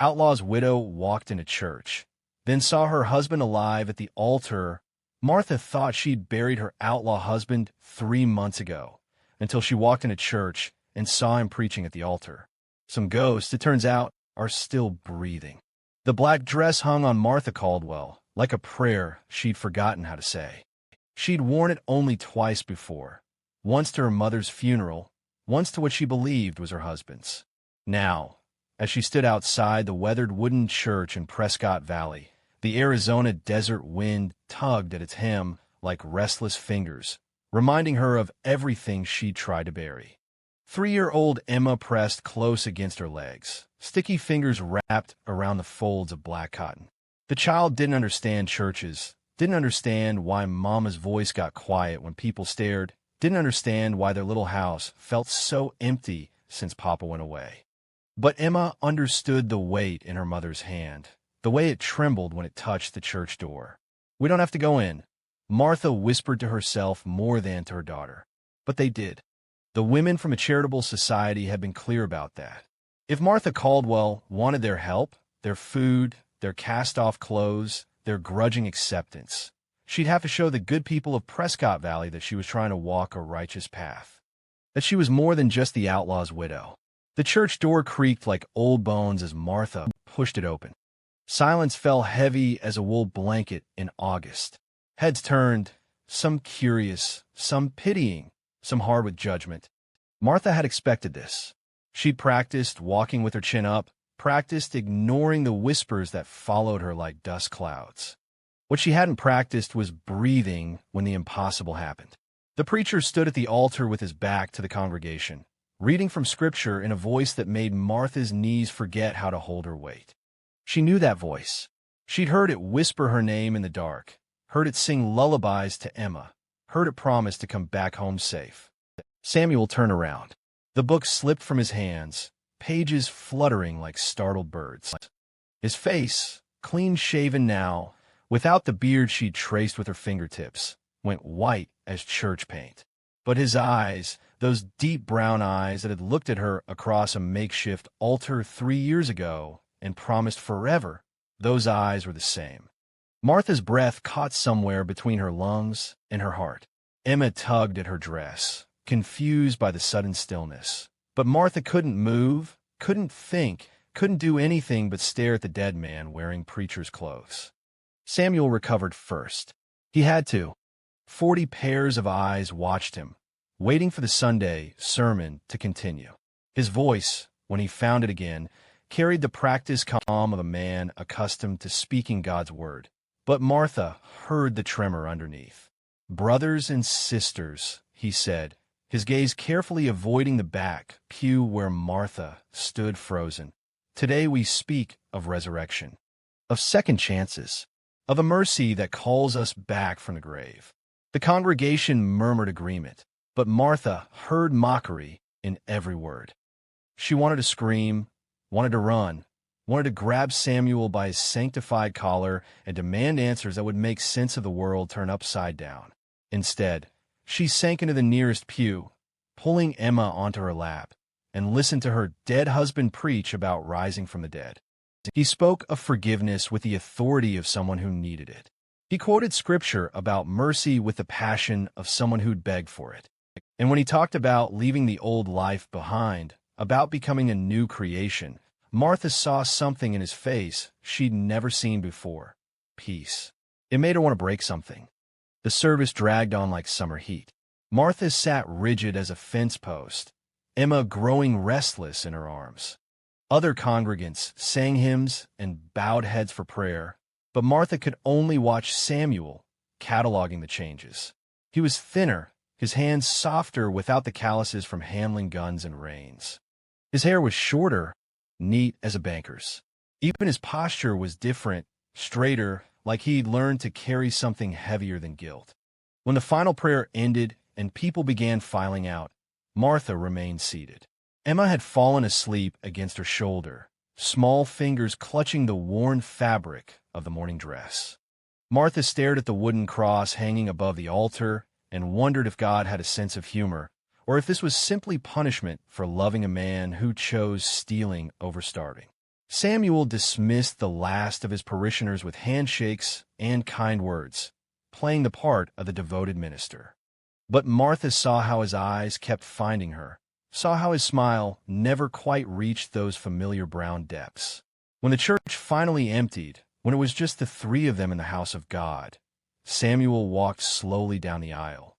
Outlaw's widow walked into church, then saw her husband alive at the altar. Martha thought she'd buried her outlaw husband 3 months ago, until she walked into church and saw him preaching at the altar. Some ghosts, it turns out, are still breathing. The black dress hung on Martha Caldwell, like a prayer she'd forgotten how to say. She'd worn it only twice before, once to her mother's funeral, once to what she believed was her husband's. Now, as she stood outside the weathered wooden church in Prescott Valley, the Arizona desert wind tugged at its hem like restless fingers, reminding her of everything she'd tried to bury. 3-year-old Emma pressed close against her legs, sticky fingers wrapped around the folds of black cotton. The child didn't understand churches, didn't understand why Mama's voice got quiet when people stared, didn't understand why their little house felt so empty since Papa went away. But Emma understood the weight in her mother's hand, the way it trembled when it touched the church door. "We don't have to go in," Martha whispered to herself more than to her daughter. But they did. The women from a charitable society had been clear about that. If Martha Caldwell wanted their help, their food, their cast-off clothes, their grudging acceptance, she'd have to show the good people of Prescott Valley that she was trying to walk a righteous path, that she was more than just the outlaw's widow. The church door creaked like old bones as Martha pushed it open. Silence fell heavy as a wool blanket in August. Heads turned, some curious, some pitying, some hard with judgment. Martha had expected this. She'd practiced walking with her chin up, practiced ignoring the whispers that followed her like dust clouds. What she hadn't practiced was breathing when the impossible happened. The preacher stood at the altar with his back to the congregation, reading from Scripture in a voice that made Martha's knees forget how to hold her weight. She knew that voice. She'd heard it whisper her name in the dark, heard it sing lullabies to Emma, heard it promise to come back home safe. Samuel turned around. The book slipped from his hands, pages fluttering like startled birds. His face, clean-shaven now, without the beard she'd traced with her fingertips, went white as church paint. But his eyes, those deep brown eyes that had looked at her across a makeshift altar 3 years ago and promised forever, those eyes were the same. Martha's breath caught somewhere between her lungs and her heart. Emma tugged at her dress, confused by the sudden stillness. But Martha couldn't move, couldn't think, couldn't do anything but stare at the dead man wearing preacher's clothes. Samuel recovered first. He had to. 40 pairs of eyes watched him, waiting for the Sunday sermon to continue. His voice, when he found it again, carried the practiced calm of a man accustomed to speaking God's word. But Martha heard the tremor underneath. "Brothers and sisters," he said, his gaze carefully avoiding the back pew where Martha stood frozen. "Today we speak of resurrection, of second chances, of a mercy that calls us back from the grave." The congregation murmured agreement, but Martha heard mockery in every word. She wanted to scream, wanted to run, wanted to grab Samuel by his sanctified collar and demand answers that would make sense of the world turned upside down. Instead, she sank into the nearest pew, pulling Emma onto her lap, and listened to her dead husband preach about rising from the dead. He spoke of forgiveness with the authority of someone who needed it. He quoted Scripture about mercy with the passion of someone who'd begged for it. And when he talked about leaving the old life behind, about becoming a new creation, Martha saw something in his face she'd never seen before: peace. It made her want to break something. The service dragged on like summer heat. Martha sat rigid as a fence post, Emma growing restless in her arms. Other congregants sang hymns and bowed heads for prayer, but Martha could only watch Samuel cataloging the changes. He was thinner, his hands softer without the calluses from handling guns and reins. His hair was shorter, neat as a banker's. Even his posture was different, straighter, like he'd learned to carry something heavier than guilt. When the final prayer ended and people began filing out, Martha remained seated. Emma had fallen asleep against her shoulder, small fingers clutching the worn fabric of the morning dress. Martha stared at the wooden cross hanging above the altar and wondered if God had a sense of humor, or if this was simply punishment for loving a man who chose stealing over starving. Samuel dismissed the last of his parishioners with handshakes and kind words, playing the part of the devoted minister. But Martha saw how his eyes kept finding her, saw how his smile never quite reached those familiar brown depths. When the church finally emptied, when it was just the three of them in the house of God, Samuel walked slowly down the aisle.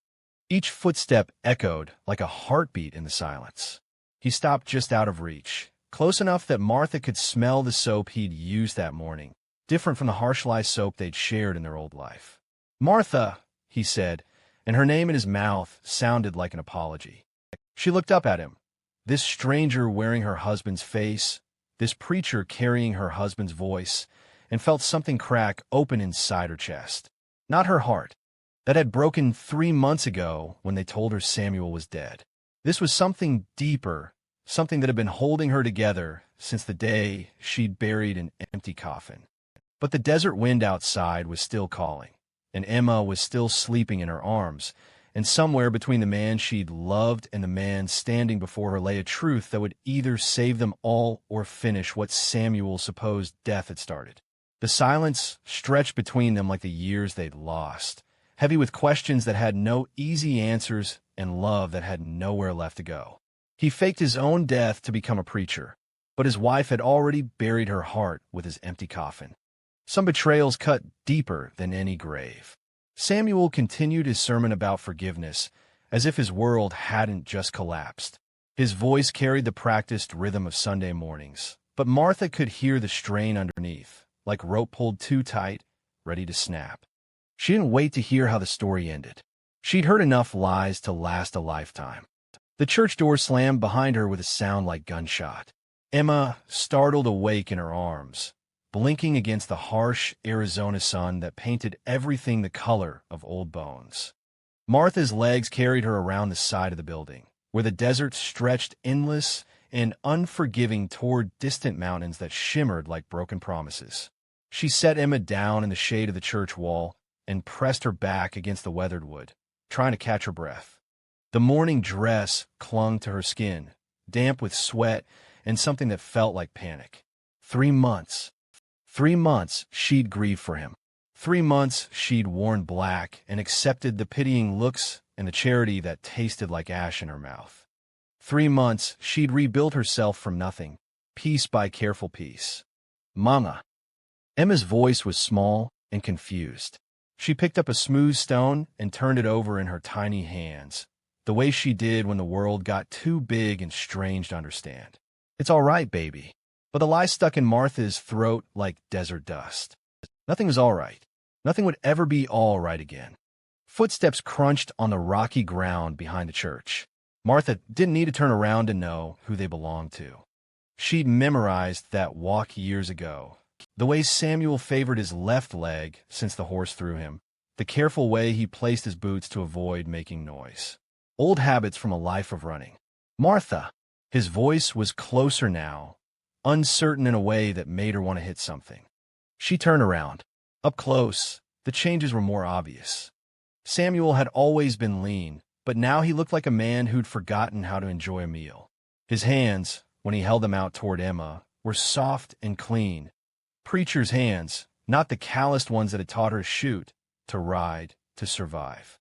Each footstep echoed like a heartbeat in the silence. He stopped just out of reach, close enough that Martha could smell the soap he'd used that morning, different from the harsh lye soap they'd shared in their old life. "Martha," he said, and her name in his mouth sounded like an apology. She looked up at him, this stranger wearing her husband's face, this preacher carrying her husband's voice, and felt something crack open inside her chest. Not her heart, that had broken 3 months ago when they told her Samuel was dead. This was something deeper, something that had been holding her together since the day she'd buried an empty coffin. But the desert wind outside was still calling, and Emma was still sleeping in her arms, and somewhere between the man she'd loved and the man standing before her lay a truth that would either save them all or finish what Samuel supposed death had started. The silence stretched between them like the years they'd lost, heavy with questions that had no easy answers and love that had nowhere left to go. He faked his own death to become a preacher, but his wife had already buried her heart with his empty coffin. Some betrayals cut deeper than any grave. Samuel continued his sermon about forgiveness, as if his world hadn't just collapsed. His voice carried the practiced rhythm of Sunday mornings, but Martha could hear the strain underneath, like rope pulled too tight, ready to snap. She didn't wait to hear how the story ended. She'd heard enough lies to last a lifetime. The church door slammed behind her with a sound like gunshot. Emma startled awake in her arms, blinking against the harsh Arizona sun that painted everything the color of old bones. Martha's legs carried her around the side of the building, where the desert stretched endless and unforgiving toward distant mountains that shimmered like broken promises. She set Emma down in the shade of the church wall and pressed her back against the weathered wood, trying to catch her breath. The morning dress clung to her skin, damp with sweat and something that felt like panic. 3 months. 3 months she'd grieved for him. 3 months she'd worn black and accepted the pitying looks and the charity that tasted like ash in her mouth. 3 months she'd rebuilt herself from nothing, piece by careful piece. "Mama." Emma's voice was small and confused. She picked up a smooth stone and turned it over in her tiny hands, the way she did when the world got too big and strange to understand. "It's all right, baby." But the lie stuck in Martha's throat like desert dust. Nothing was all right. Nothing would ever be all right again. Footsteps crunched on the rocky ground behind the church. Martha didn't need to turn around to know who they belonged to. She'd memorized that walk years ago, the way Samuel favored his left leg since the horse threw him, the careful way he placed his boots to avoid making noise. Old habits from a life of running. "Martha." His voice was closer now, uncertain in a way that made her want to hit something. She turned around. Up close, the changes were more obvious. Samuel had always been lean, but now he looked like a man who'd forgotten how to enjoy a meal. His hands, when he held them out toward Emma, were soft and clean. Preacher's hands, not the calloused ones that had taught her to shoot, to ride, to survive.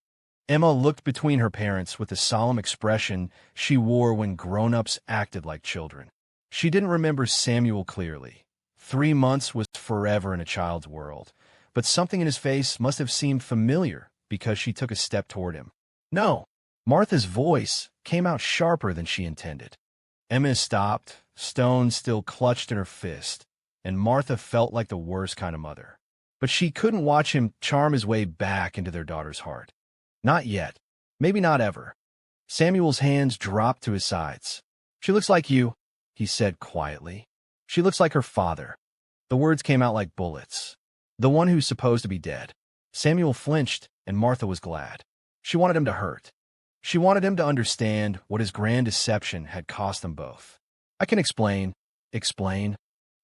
Emma looked between her parents with the solemn expression she wore when grown-ups acted like children. She didn't remember Samuel clearly. 3 months was forever in a child's world, but something in his face must have seemed familiar because she took a step toward him. "No." Martha's voice came out sharper than she intended. Emma stopped, stone still clutched in her fist, and Martha felt like the worst kind of mother. But she couldn't watch him charm his way back into their daughter's heart. Not yet. Maybe not ever. Samuel's hands dropped to his sides. "She looks like you," he said quietly. "She looks like her father." The words came out like bullets. "The one who's supposed to be dead." Samuel flinched, and Martha was glad. She wanted him to hurt. She wanted him to understand what his grand deception had cost them both. "I can explain." "Explain?"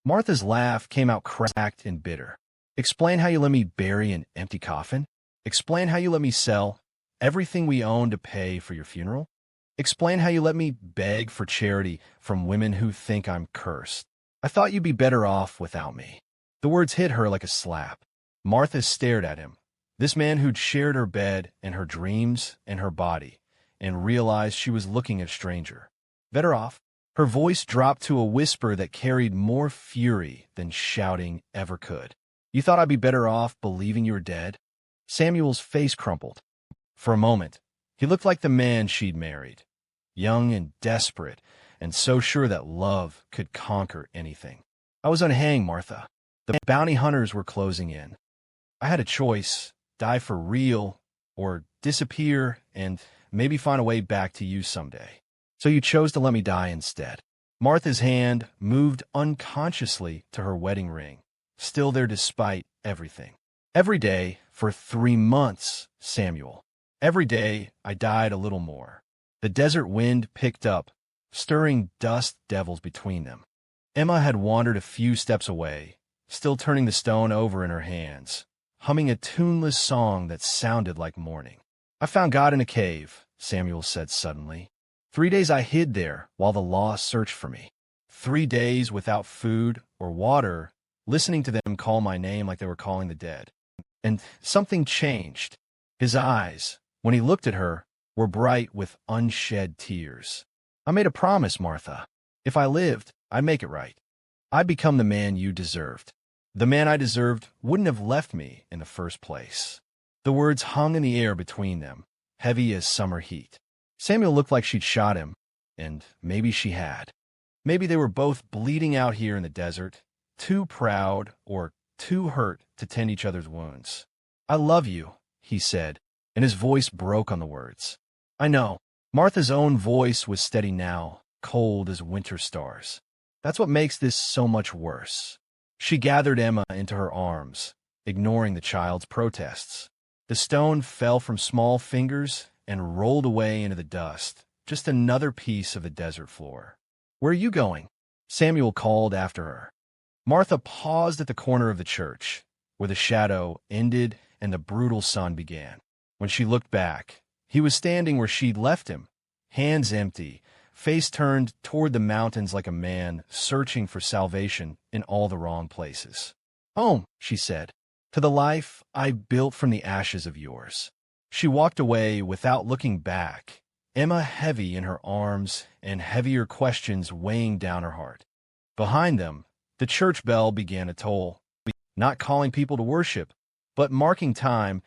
Martha's laugh came out cracked and bitter. "Explain how you let me bury an empty coffin? Explain how you let me sell everything we own to pay for your funeral? Explain how you let me beg for charity from women who think I'm cursed. I thought you'd be better off without me." The words hit her like a slap. Martha stared at him, this man who'd shared her bed and her dreams and her body, and realized she was looking at a stranger. "Better off?" Her voice dropped to a whisper that carried more fury than shouting ever could. "You thought I'd be better off believing you were dead?" Samuel's face crumpled. For a moment, he looked like the man she'd married, young and desperate, and so sure that love could conquer anything. "I was unhanged, Martha. The bounty hunters were closing in. I had a choice, die for real or disappear and maybe find a way back to you someday. So you chose to let me die instead." Martha's hand moved unconsciously to her wedding ring, still there despite everything. "Every day for 3 months, Samuel. Every day I died a little more." The desert wind picked up, stirring dust devils between them. Emma had wandered a few steps away, still turning the stone over in her hands, humming a tuneless song that sounded like mourning. "I found God in a cave," Samuel said suddenly. 3 days I hid there while the law searched for me. 3 days without food or water, listening to them call my name like they were calling the dead. And something changed. His eyes, when he looked at her, were bright with unshed tears. "I made a promise, Martha. If I lived, I'd make it right. I'd become the man you deserved. The man I deserved wouldn't have left me in the first place." The words hung in the air between them, heavy as summer heat. Samuel looked like she'd shot him, and maybe she had. Maybe they were both bleeding out here in the desert, too proud or too hurt to tend each other's wounds. "I love you," he said, and his voice broke on the words. "I know." Martha's own voice was steady now, cold as winter stars. "That's what makes this so much worse." She gathered Emma into her arms, ignoring the child's protests. The stone fell from small fingers and rolled away into the dust, just another piece of the desert floor. "Where are you going?" Samuel called after her. Martha paused at the corner of the church, where the shadow ended and the brutal sun began. When she looked back, he was standing where she'd left him, hands empty, face turned toward the mountains like a man searching for salvation in all the wrong places. "Home," she said, "to the life I built from the ashes of yours." She walked away without looking back, Emma heavy in her arms and heavier questions weighing down her heart. Behind them, the church bell began to toll, not calling people to worship, but marking time,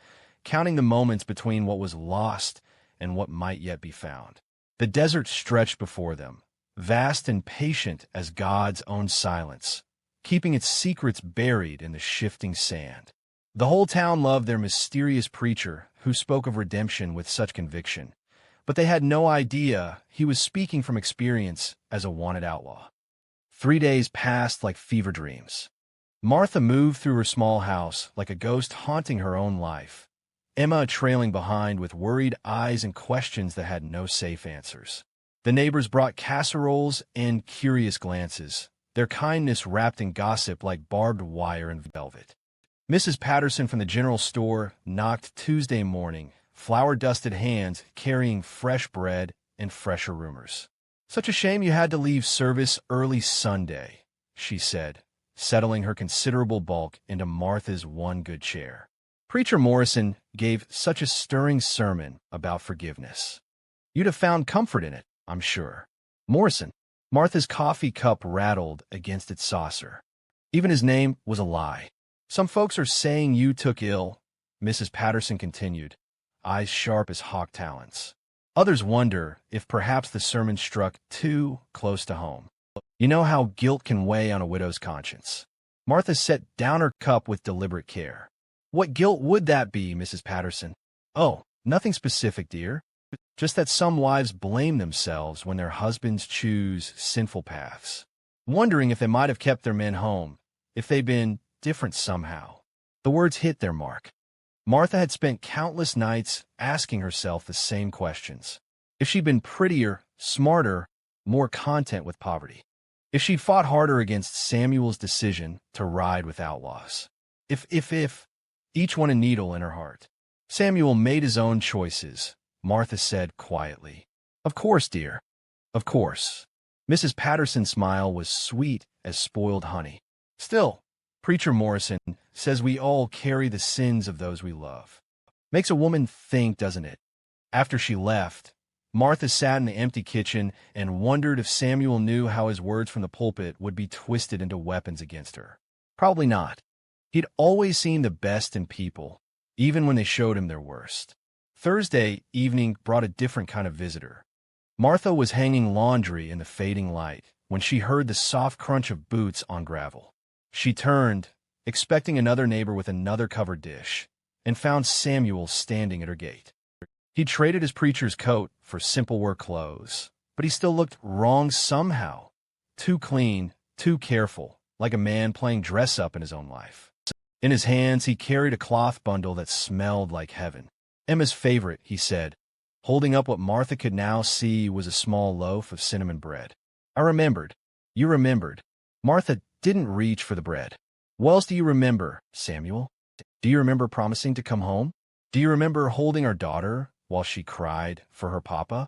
counting the moments between what was lost and what might yet be found. The desert stretched before them, vast and patient as God's own silence, keeping its secrets buried in the shifting sand. The whole town loved their mysterious preacher who spoke of redemption with such conviction, but they had no idea he was speaking from experience as a wanted outlaw. 3 days passed like fever dreams. Martha moved through her small house like a ghost haunting her own life, Emma trailing behind with worried eyes and questions that had no safe answers. The neighbors brought casseroles and curious glances, their kindness wrapped in gossip like barbed wire and velvet. Mrs. Patterson from the general store knocked Tuesday morning, flour-dusted hands carrying fresh bread and fresher rumors. "Such a shame you had to leave service early Sunday," she said, settling her considerable bulk into Martha's one good chair. Preacher Morrison gave such a stirring sermon about forgiveness. "You'd have found comfort in it, I'm sure." Morrison. Martha's coffee cup rattled against its saucer. Even his name was a lie. "Some folks are saying you took ill," Mrs. Patterson continued, eyes sharp as hawk talons. "Others wonder if perhaps the sermon struck too close to home. You know how guilt can weigh on a widow's conscience." Martha set down her cup with deliberate care. "What guilt would that be, Mrs. Patterson?" "Oh, nothing specific, dear. Just that some wives blame themselves when their husbands choose sinful paths, wondering if they might have kept their men home, if they'd been different somehow." The words hit their mark. Martha had spent countless nights asking herself the same questions. If she'd been prettier, smarter, more content with poverty. If she'd fought harder against Samuel's decision to ride with outlaws. If, each one a needle in her heart. "Samuel made his own choices," Martha said quietly. "Of course, dear. Of course." Mrs. Patterson's smile was sweet as spoiled honey. Still, Preacher Morrison says we all carry the sins of those we love. Makes a woman think, doesn't it? After she left, Martha sat in the empty kitchen and wondered if Samuel knew how his words from the pulpit would be twisted into weapons against her. Probably not. He'd always seen the best in people, even when they showed him their worst. Thursday evening brought a different kind of visitor. Martha was hanging laundry in the fading light when she heard the soft crunch of boots on gravel. She turned, expecting another neighbor with another covered dish, and found Samuel standing at her gate. He traded his preacher's coat for simple work clothes, but he still looked wrong somehow. Too clean, too careful, like a man playing dress-up in his own life. In his hands, he carried a cloth bundle that smelled like heaven. Emma's favorite, he said, holding up what Martha could now see was a small loaf of cinnamon bread. I remembered. You remembered. Martha didn't reach for the bread. What else do you remember, Samuel? Do you remember promising to come home? Do you remember holding our daughter while she cried for her papa?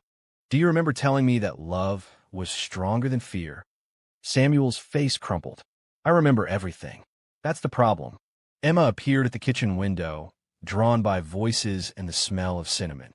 Do you remember telling me that love was stronger than fear? Samuel's face crumpled. I remember everything. That's the problem. Emma appeared at the kitchen window, drawn by voices and the smell of cinnamon.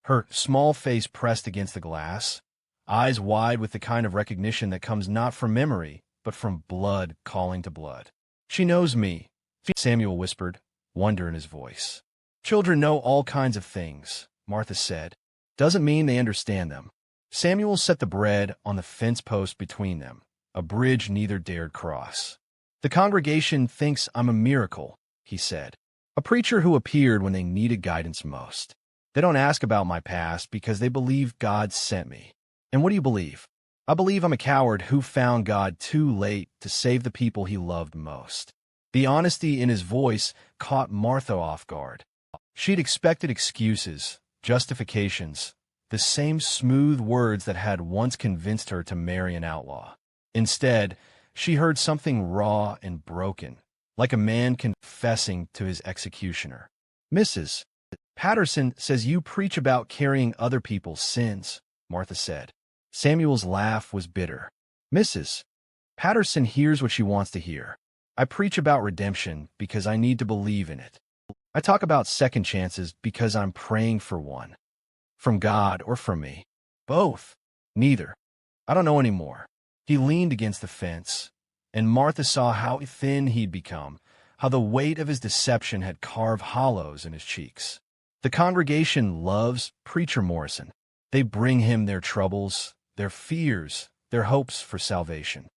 Her small face pressed against the glass, eyes wide with the kind of recognition that comes not from memory, but from blood calling to blood. She knows me, Samuel whispered, wonder in his voice. Children know all kinds of things, Martha said. Doesn't mean they understand them. Samuel set the bread on the fence post between them, a bridge neither dared cross. The congregation thinks I'm a miracle, he said. A preacher who appeared when they needed guidance most. They don't ask about my past because they believe God sent me. And what do you believe? I believe I'm a coward who found God too late to save the people he loved most. The honesty in his voice caught Martha off guard. She'd expected excuses, justifications, the same smooth words that had once convinced her to marry an outlaw. Instead, she heard something raw and broken, like a man confessing to his executioner. Mrs. Patterson says you preach about carrying other people's sins, Martha said. Samuel's laugh was bitter. Mrs. Patterson hears what she wants to hear. I preach about redemption because I need to believe in it. I talk about second chances because I'm praying for one. From God or from me. Both. Neither. I don't know anymore. He leaned against the fence, and Martha saw how thin he'd become, how the weight of his deception had carved hollows in his cheeks. The congregation loves Preacher Morrison. They bring him their troubles, their fears, their hopes for salvation.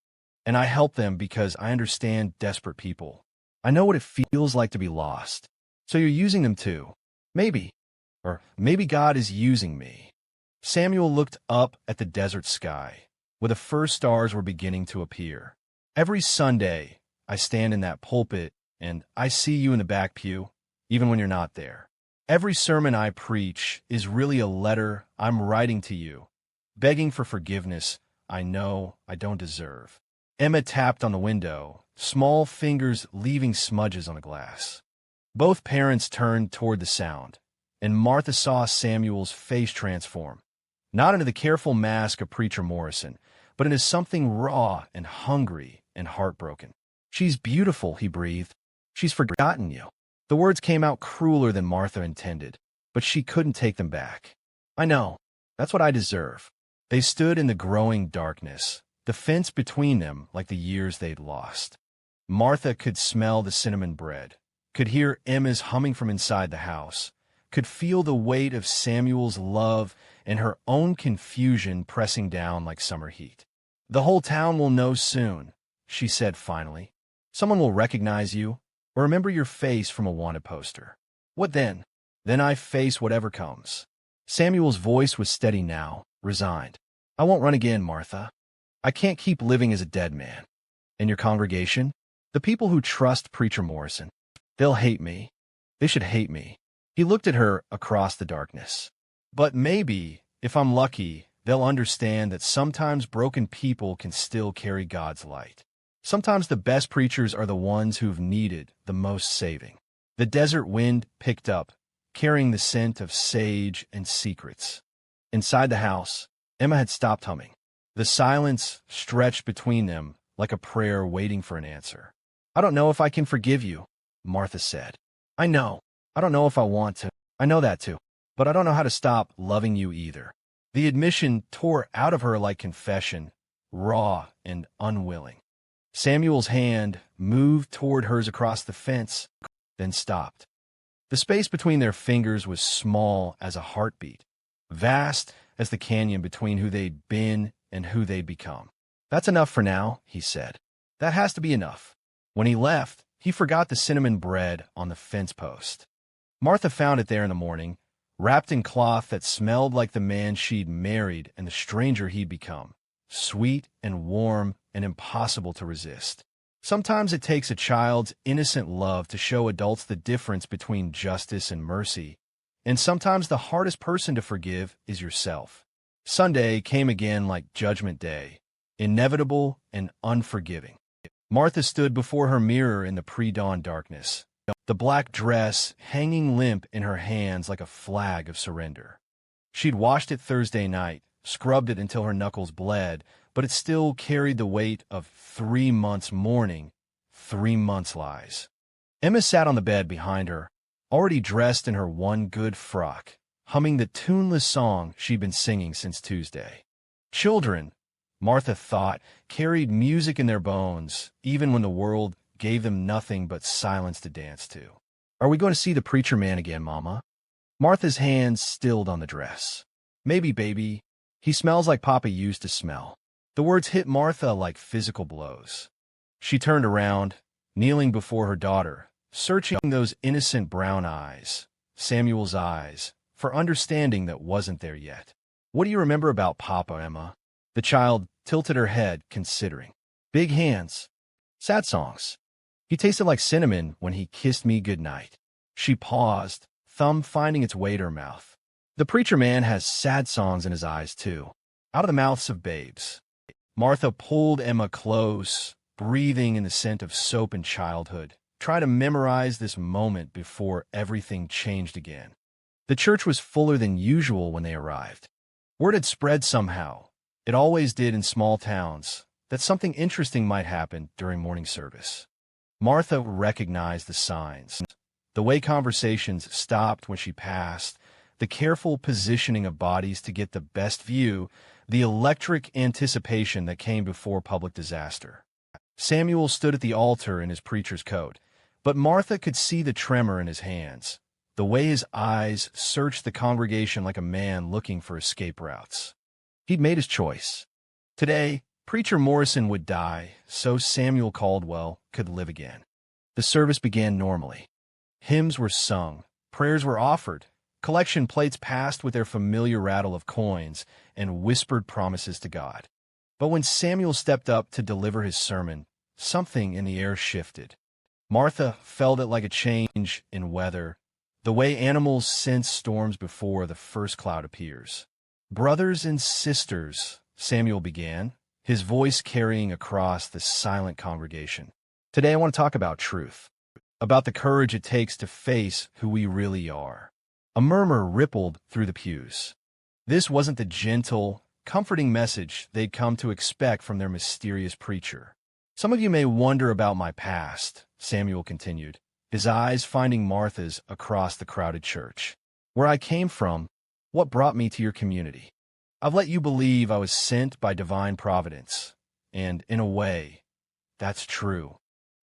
And I help them because I understand desperate people. I know what it feels like to be lost. So you're using them too. Maybe. Or maybe God is using me. Samuel looked up at the desert sky, where the first stars were beginning to appear. Every Sunday, I stand in that pulpit, and I see you in the back pew, even when you're not there. Every sermon I preach is really a letter I'm writing to you, begging for forgiveness I know I don't deserve. Emma tapped on the window, small fingers leaving smudges on the glass. Both parents turned toward the sound, and Martha saw Samuel's face transform, not into the careful mask of Preacher Morrison, but into something raw and hungry and heartbroken. She's beautiful, he breathed. She's forgotten you. The words came out crueler than Martha intended, but she couldn't take them back. I know. That's what I deserve. They stood in the growing darkness, the fence between them like the years they'd lost. Martha could smell the cinnamon bread, could hear Emma's humming from inside the house, could feel the weight of Samuel's love and her own confusion pressing down like summer heat. The whole town will know soon, she said finally. Someone will recognize you, or remember your face from a wanted poster. What then? Then I face whatever comes. Samuel's voice was steady now, resigned. I won't run again, Martha. I can't keep living as a dead man. And your congregation? The people who trust Preacher Morrison. They'll hate me. They should hate me. He looked at her across the darkness. But maybe, if I'm lucky, they'll understand that sometimes broken people can still carry God's light. Sometimes the best preachers are the ones who've needed the most saving. The desert wind picked up, carrying the scent of sage and secrets. Inside the house, Emma had stopped humming. The silence stretched between them like a prayer waiting for an answer. "I don't know if I can forgive you," Martha said. "I know. I don't know if I want to. I know that too. But I don't know how to stop loving you either." The admission tore out of her like confession, raw and unwilling. Samuel's hand moved toward hers across the fence, then stopped. The space between their fingers was small as a heartbeat, vast as the canyon between who they'd been and who they'd become. "That's enough for now," he said. "That has to be enough." When he left, he forgot the cinnamon bread on the fence post. Martha found it there in the morning, wrapped in cloth that smelled like the man she'd married and the stranger he'd become, sweet and warm and impossible to resist. Sometimes it takes a child's innocent love to show adults the difference between justice and mercy, and sometimes the hardest person to forgive is yourself. Sunday came again like Judgment Day, inevitable and unforgiving. Martha stood before her mirror in the pre-dawn darkness, the black dress hanging limp in her hands like a flag of surrender. She'd washed it Thursday night, scrubbed it until her knuckles bled, but it still carried the weight of 3 months' mourning, 3 months' lies. Emma sat on the bed behind her, already dressed in her one good frock, humming the tuneless song she'd been singing since Tuesday. Children, Martha thought, carried music in their bones, even when the world gave them nothing but silence to dance to. "Are we going to see the preacher man again, Mama?" Martha's hands stilled on the dress. "Maybe, baby. He smells like Papa used to smell." The words hit Martha like physical blows. She turned around, kneeling before her daughter, searching those innocent brown eyes, Samuel's eyes, for understanding that wasn't there yet. "What do you remember about Papa, Emma?" The child tilted her head, considering. "Big hands. Sad songs. He tasted like cinnamon when he kissed me goodnight." She paused, thumb finding its way to her mouth. "The preacher man has sad songs in his eyes, too. Out of the mouths of babes." Martha pulled Emma close, breathing in the scent of soap and childhood, trying to memorize this moment before everything changed again. The church was fuller than usual when they arrived. Word had spread somehow. It always did in small towns, that something interesting might happen during morning service. Martha recognized the signs. The way conversations stopped when she passed, the careful positioning of bodies to get the best view, the electric anticipation that came before public disaster. Samuel stood at the altar in his preacher's coat, but Martha could see the tremor in his hands, the way his eyes searched the congregation like a man looking for escape routes. He'd made his choice. Today, Preacher Morrison would die so Samuel Caldwell could live again. The service began normally. Hymns were sung, prayers were offered, collection plates passed with their familiar rattle of coins and whispered promises to God. But when Samuel stepped up to deliver his sermon, something in the air shifted. Martha felt it like a change in weather, the way animals sense storms before the first cloud appears. "Brothers and sisters," Samuel began, his voice carrying across the silent congregation. "Today I want to talk about truth, about the courage it takes to face who we really are." A murmur rippled through the pews. This wasn't the gentle, comforting message they'd come to expect from their mysterious preacher. "Some of you may wonder about my past," Samuel continued, his eyes finding Martha's across the crowded church. "Where I came from, what brought me to your community. I've let you believe I was sent by divine providence, and in a way, that's true.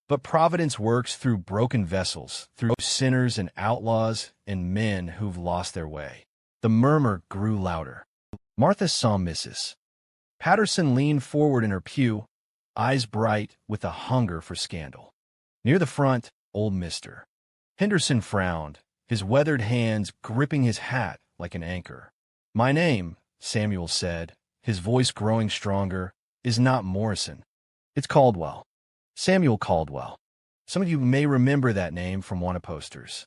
But providence works through broken vessels, through sinners and outlaws and men who've lost their way." The murmur grew louder. Martha saw Mrs. Patterson lean forward in her pew, eyes bright with a hunger for scandal. Near the front, old Mr. Henderson frowned, his weathered hands gripping his hat like an anchor. "My name," Samuel said, his voice growing stronger, "is not Morrison. It's Caldwell. Samuel Caldwell. Some of you may remember that name from wanted posters.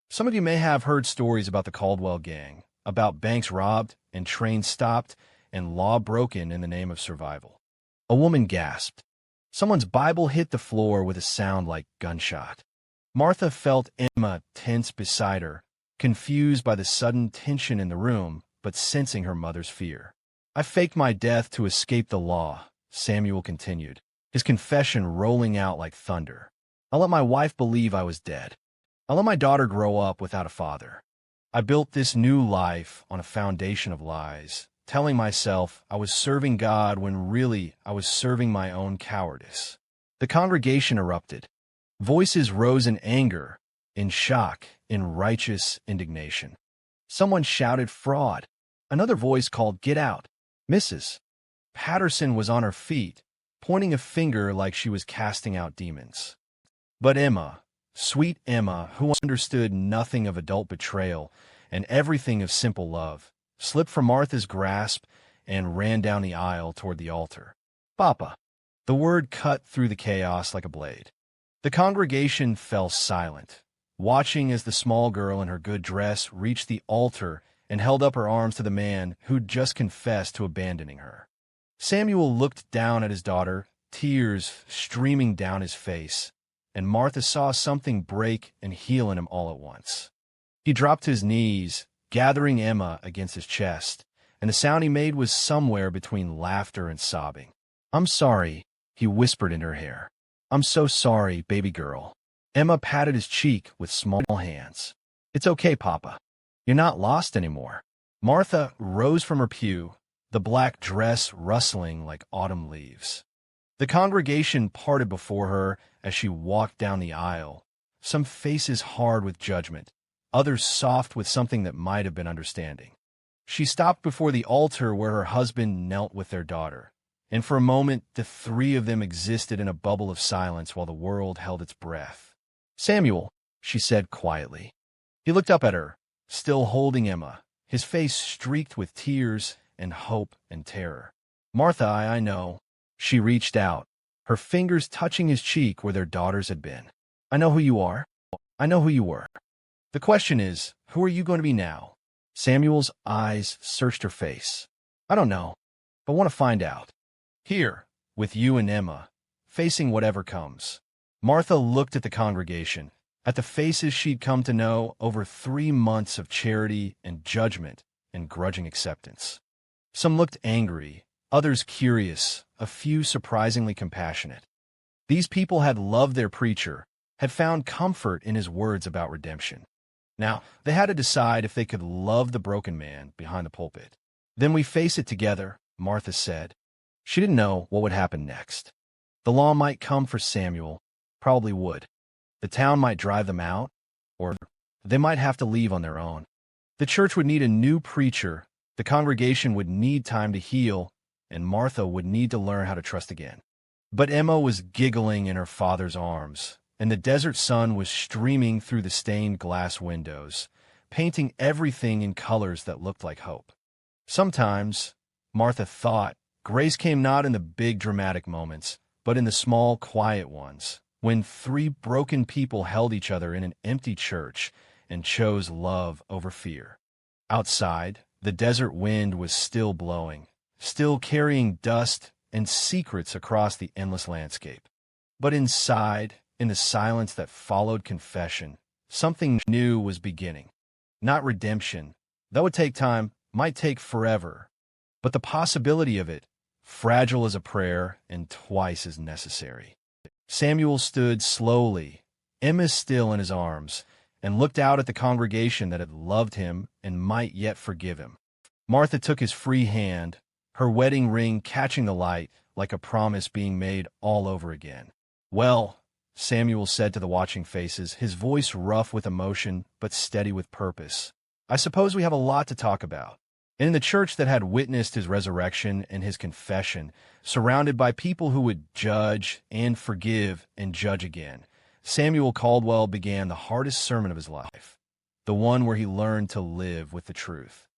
Some of you may have heard stories about the Caldwell gang, about banks robbed and trains stopped and law broken in the name of survival." A woman gasped. Someone's Bible hit the floor with a sound like gunshot. Martha felt Emma tense beside her, confused by the sudden tension in the room, but sensing her mother's fear. "I faked my death to escape the law," Samuel continued, his confession rolling out like thunder. I let my wife believe I was dead. I let my daughter grow up without a father. I built this new life on a foundation of lies, telling myself I was serving God when really I was serving my own cowardice. The congregation erupted. Voices rose in anger, in shock, in righteous indignation. Someone shouted, "Fraud!" Another voice called, "Get out!" Mrs. Patterson was on her feet, pointing a finger like she was casting out demons. But Emma, sweet Emma, who understood nothing of adult betrayal and everything of simple love, slipped from Martha's grasp and ran down the aisle toward the altar. "Papa!" The word cut through the chaos like a blade. The congregation fell silent, watching as the small girl in her good dress reached the altar and held up her arms to the man who'd just confessed to abandoning her. Samuel looked down at his daughter, tears streaming down his face, and Martha saw something break and heal in him all at once. He dropped to his knees, gathering Emma against his chest, and the sound he made was somewhere between laughter and sobbing. "I'm sorry," he whispered in her hair. "I'm so sorry, baby girl." Emma patted his cheek with small hands. "It's okay, Papa. You're not lost anymore." Martha rose from her pew, the black dress rustling like autumn leaves. The congregation parted before her as she walked down the aisle, some faces hard with judgment, others soft with something that might have been understanding. She stopped before the altar where her husband knelt with their daughter, and for a moment the three of them existed in a bubble of silence while the world held its breath. "Samuel," she said quietly. He looked up at her, still holding Emma, his face streaked with tears and hope and terror. "Martha, I know." She reached out, her fingers touching his cheek where their daughters had been. "I know who you are. I know who you were. The question is, who are you going to be now?" Samuel's eyes searched her face. "I don't know, but want to find out. Here, with you and Emma, facing whatever comes." Martha looked at the congregation, at the faces she'd come to know over 3 months of charity and judgment and grudging acceptance. Some looked angry, others curious, a few surprisingly compassionate. These people had loved their preacher, had found comfort in his words about redemption. Now, they had to decide if they could love the broken man behind the pulpit. "Then we face it together," Martha said. She didn't know what would happen next. The law might come for Samuel, probably would. The town might drive them out, or they might have to leave on their own. The church would need a new preacher, the congregation would need time to heal, and Martha would need to learn how to trust again. But Emma was giggling in her father's arms, and the desert sun was streaming through the stained glass windows, painting everything in colors that looked like hope. Sometimes, Martha thought, grace came not in the big dramatic moments, but in the small, quiet ones, when 3 broken people held each other in an empty church and chose love over fear. Outside, the desert wind was still blowing, still carrying dust and secrets across the endless landscape. But inside, in the silence that followed confession, something new was beginning. Not redemption. That would take time, might take forever. But the possibility of it, fragile as a prayer and twice as necessary. Samuel stood slowly, Emma still in his arms, and looked out at the congregation that had loved him and might yet forgive him. Martha took his free hand, her wedding ring catching the light like a promise being made all over again. "Well," Samuel said to the watching faces, his voice rough with emotion but steady with purpose, "I suppose we have a lot to talk about." And in the church that had witnessed his resurrection and his confession, surrounded by people who would judge and forgive and judge again, Samuel Caldwell began the hardest sermon of his life, the one where he learned to live with the truth.